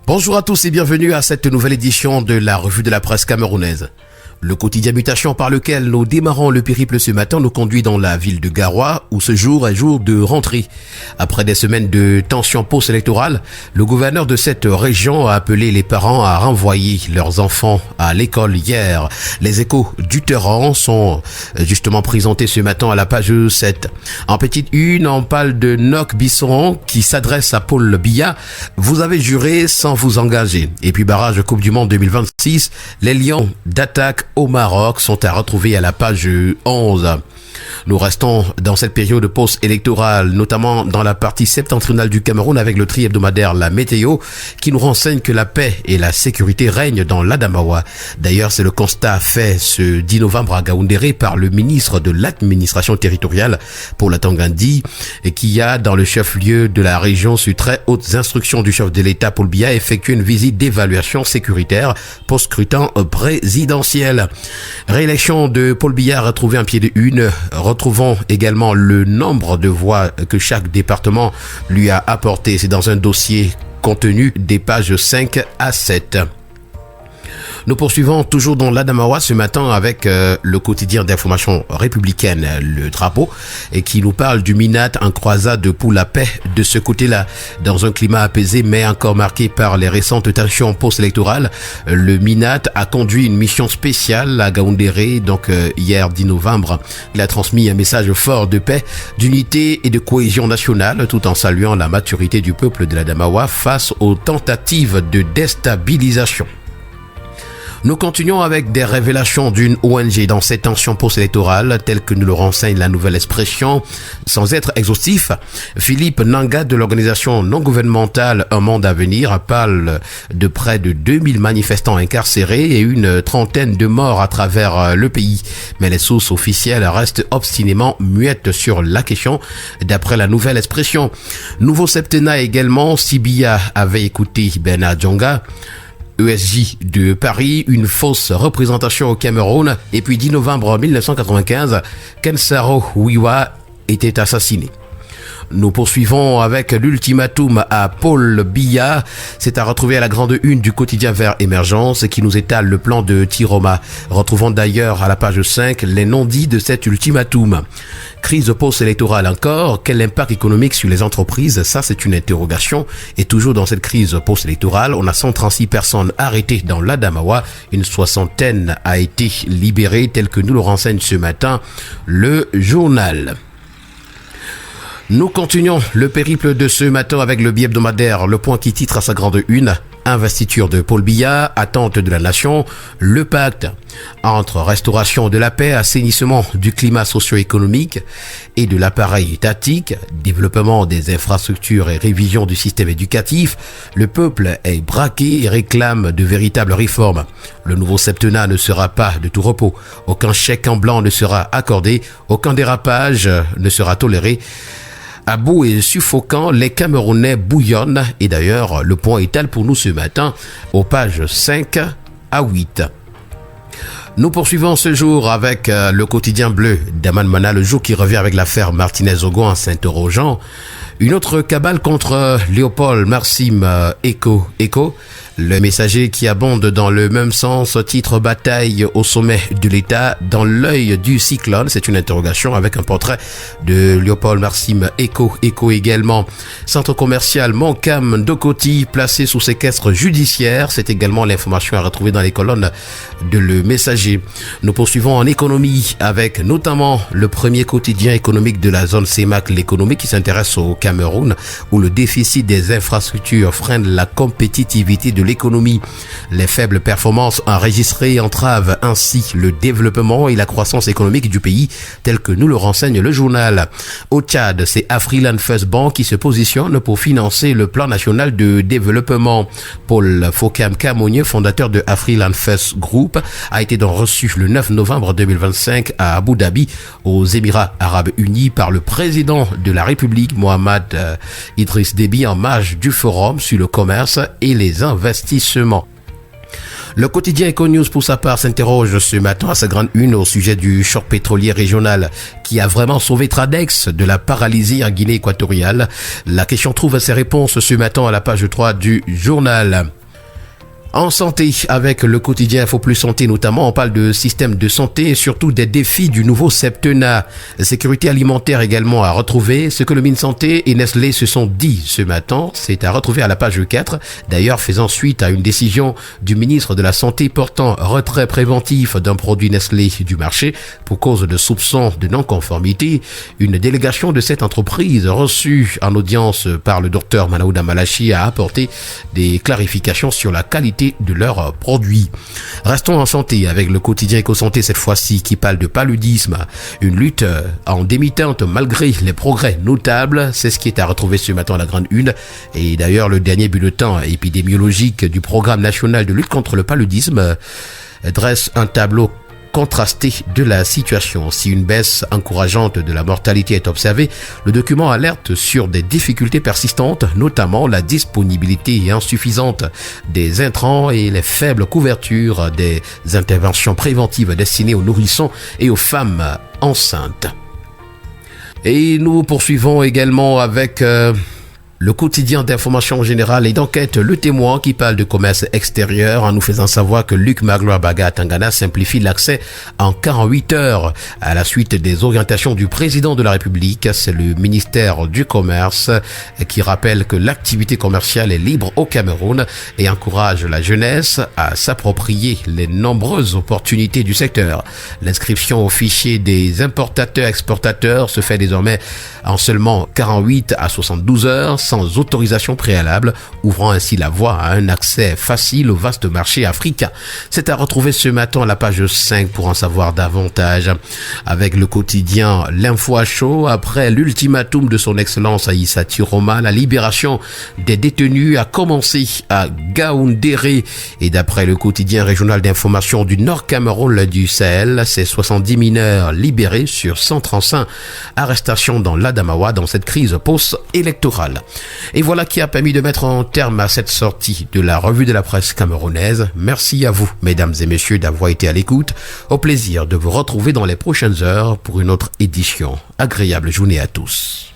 Bonjour à tous et bienvenue à cette nouvelle édition de la revue de la presse camerounaise. Le quotidien Mutation par lequel nous démarrons le périple ce matin nous conduit dans la ville de Garoua où ce jour est jour de rentrée. Après des semaines de tensions post-électorales, le gouverneur de cette région a appelé les parents à renvoyer leurs enfants à l'école hier. Les échos du terrain sont justement présentés ce matin à la page 7. En petite une, on parle de Noc Bisson qui s'adresse à Paul Biya. Vous avez juré sans vous engager. Et puis barrage Coupe du Monde 2026, les Lions d'attaque au Maroc sont à retrouver à la page 11. Nous restons dans cette période post-électorale, notamment dans la partie septentrionale du Cameroun avec le tri-hebdomadaire La Météo qui nous renseigne que la paix et la sécurité règnent dans l'Adamawa. D'ailleurs, c'est le constat fait ce 10 novembre à Gaoundéré par le ministre de l'administration territoriale pour la Tangandi et qui a, dans le chef-lieu de la région, sur très hautes instructions du chef de l'État Paul Biya, effectué une visite d'évaluation sécuritaire post-scrutin présidentiel. Réélection de Paul Biya retrouvée en pied de une. Retrouvons également le nombre de voix que chaque département lui a apporté. C'est dans un dossier contenu des pages 5 à 7. Nous poursuivons toujours dans l'Adamawa ce matin avec le quotidien d'information républicaine, le Drapeau, et qui nous parle du MINAT en croisade pour la paix de ce côté-là. Dans un climat apaisé mais encore marqué par les récentes tensions post-électorales, le MINAT a conduit une mission spéciale à Gaoundéré, donc hier 10 novembre. Il a transmis un message fort de paix, d'unité et de cohésion nationale tout en saluant la maturité du peuple de l'Adamawa face aux tentatives de déstabilisation. Nous continuons avec des révélations d'une ONG dans ces tensions post-électorales telles que nous le renseigne la Nouvelle Expression. Sans être exhaustif, Philippe Nanga de l'organisation non gouvernementale Un Monde à Venir parle de près de 2000 manifestants incarcérés et une trentaine de morts à travers le pays. Mais les sources officielles restent obstinément muettes sur la question d'après la Nouvelle Expression. Nouveau septennat également, si Biya avait écouté Bernard Djonga. ESJ de Paris, une fausse représentation au Cameroun. Et puis 10 novembre 1995, Kensaro Wiwa était assassiné. Nous poursuivons avec l'ultimatum à Paul Biya. C'est à retrouver à la grande une du quotidien Vert Émergence qui nous étale le plan de Tiroma. Retrouvons d'ailleurs à la page 5 les non-dits de cet ultimatum. Crise post-électorale encore, quel impact économique sur les entreprises? Ça, c'est une interrogation. Et toujours dans cette crise post-électorale, on a 136 personnes arrêtées dans l'Adamawa. Une soixantaine a été libérée, tel que nous le renseigne ce matin le journal. Nous continuons le périple de ce matin avec le bi-hebdomadaire Le Point qui titre à sa grande une « Investiture de Paul Biya, attente de la nation, le pacte entre restauration de la paix, assainissement du climat socio-économique et de l'appareil étatique, développement des infrastructures et révision du système éducatif. Le peuple est braqué et réclame de véritables réformes. Le nouveau septennat ne sera pas de tout repos. Aucun chèque en blanc ne sera accordé, aucun dérapage ne sera toléré. À bout et suffocant, les Camerounais bouillonnent et d'ailleurs, le point étale pour nous ce matin aux pages 5 à 8. Nous poursuivons ce jour avec le quotidien bleu d'Aman Mana, le jour qui revient avec l'affaire Martinez-Ogo en s'interrogeant. Une autre cabale contre Léopold Marsim Eko. Le messager qui abonde dans le même sens, titre bataille au sommet de l'État dans l'œil du cyclone. C'est une interrogation avec un portrait de Léopold Marsim Eko également. Centre commercial Moncam Dokoti placé sous séquestre judiciaire. C'est également l'information à retrouver dans les colonnes de Le Messager. Nous poursuivons en économie avec notamment le premier quotidien économique de la zone CEMAC, l'économie qui s'intéresse au Cameroun où le déficit des infrastructures freine la compétitivité de l'économie. Les faibles performances enregistrées entravent ainsi le développement et la croissance économique du pays, tel que nous le renseigne le journal. Au Tchad, c'est Afriland First Bank qui se positionne pour financer le plan national de développement. Paul Fokam Kamonier, fondateur de Afriland First Group, a été donc reçu le 9 novembre 2025 à Abu Dhabi, aux Émirats Arabes Unis, par le président de la République, Mohamed Idriss Déby, en marge du forum sur le commerce et les investissements. Le quotidien Econews pour sa part s'interroge ce matin à sa grande une au sujet du choc pétrolier régional qui a vraiment sauvé Tradex de la paralysie en Guinée équatoriale. La question trouve ses réponses ce matin à la page 3 du journal. En santé, avec le quotidien Info Plus Santé notamment, on parle de système de santé et surtout des défis du nouveau septennat. Sécurité alimentaire également à retrouver. Ce que le Minsanté et Nestlé se sont dit ce matin, c'est à retrouver à la page 4. D'ailleurs, faisant suite à une décision du ministre de la Santé portant retrait préventif d'un produit Nestlé du marché pour cause de soupçons de non-conformité, une délégation de cette entreprise reçue en audience par le docteur Manaouda Malachi a apporté des clarifications sur la qualité de leurs produits. Restons en santé avec le quotidien Éco-Santé cette fois-ci qui parle de paludisme. Une lutte en demi-teinte malgré les progrès notables. C'est ce qui est à retrouver ce matin à la grande une. Et d'ailleurs, le dernier bulletin épidémiologique du programme national de lutte contre le paludisme dresse un tableau contrasté de la situation. Si une baisse encourageante de la mortalité est observée, le document alerte sur des difficultés persistantes, notamment la disponibilité insuffisante des intrants et les faibles couvertures des interventions préventives destinées aux nourrissons et aux femmes enceintes. Et nous poursuivons également avec le quotidien d'information générale et d'enquête Le Témoin qui parle de commerce extérieur en nous faisant savoir que Luc Magloire-Baga Tangana simplifie l'accès en 48 heures à la suite des orientations du président de la République. C'est le ministère du Commerce qui rappelle que l'activité commerciale est libre au Cameroun et encourage la jeunesse à s'approprier les nombreuses opportunités du secteur. L'inscription au fichier des importateurs-exportateurs se fait désormais en seulement 48 à 72 heures sans autorisation préalable, ouvrant ainsi la voie à un accès facile au vaste marché africain. C'est à retrouver ce matin à la page 5 pour en savoir davantage. Avec le quotidien L'Info à chaud, après l'ultimatum de son excellence Aïssa Tiroma, la libération des détenus a commencé à Gaoundéré. Et d'après le quotidien régional d'information du Nord Cameroun du Sahel, c'est 70 mineurs libérés sur 135 arrestations dans l'Adamawa dans cette crise post-électorale. Et voilà qui a permis de mettre un terme à cette sortie de la revue de la presse camerounaise. Merci à vous, mesdames et messieurs, d'avoir été à l'écoute. Au plaisir de vous retrouver dans les prochaines heures pour une autre édition. Agréable journée à tous.